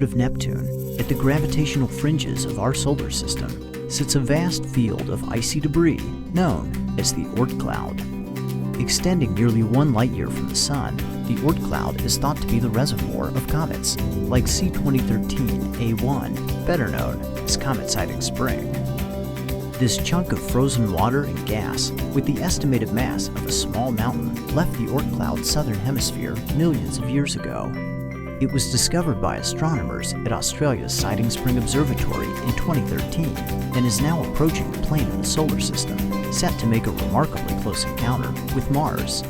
of Neptune, at the gravitational fringes of our solar system, sits a vast field of icy debris known as the Oort cloud. Extending nearly 1 light-year from the Sun, the Oort cloud is thought to be the reservoir of comets, like C-2013-A1, better known as Comet Siding Spring. This chunk of frozen water and gas, with the estimated mass of a small mountain, left the Oort cloud's southern hemisphere millions of years ago. It was discovered by astronomers at Australia's Siding Spring Observatory in 2013 and is now approaching the plane of the solar system, set to make a remarkably close encounter with Mars.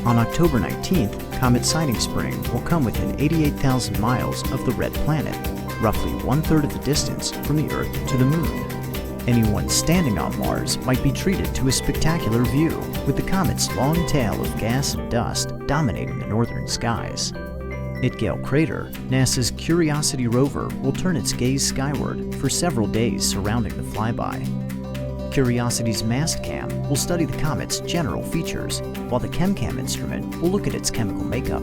On October 19th, Comet Siding Spring will come within 88,000 miles of the red planet, roughly 1/3 of the distance from the Earth to the Moon. Anyone standing on Mars might be treated to a spectacular view, with the comet's long tail of gas and dust dominating the northern skies. At Gale Crater, NASA's Curiosity rover will turn its gaze skyward for several days surrounding the flyby. Curiosity's mast cam will study the comet's general features, while the ChemCam instrument will look at its chemical makeup.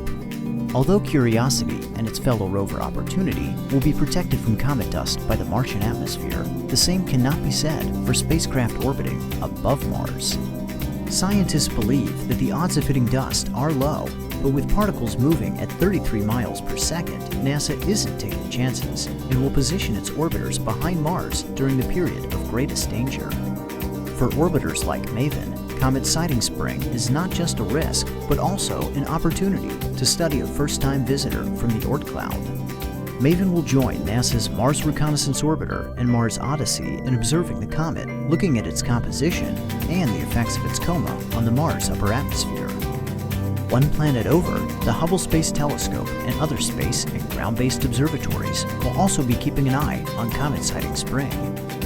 Although Curiosity and its fellow rover Opportunity will be protected from comet dust by the Martian atmosphere, the same cannot be said for spacecraft orbiting above Mars. Scientists believe that the odds of hitting dust are low, but with particles moving at 33 miles per second, NASA isn't taking chances and will position its orbiters behind Mars during the period of greatest danger. For orbiters like MAVEN, Comet Siding Spring is not just a risk, but also an opportunity to study a first-time visitor from the Oort cloud. MAVEN will join NASA's Mars Reconnaissance Orbiter and Mars Odyssey in observing the comet, looking at its composition and the effects of its coma on the Mars upper atmosphere. One planet over, the Hubble Space Telescope and other space and ground-based observatories will also be keeping an eye on Comet Siding Spring,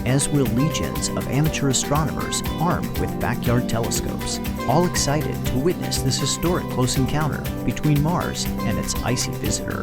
as will legions of amateur astronomers armed with backyard telescopes, all excited to witness this historic close encounter between Mars and its icy visitor.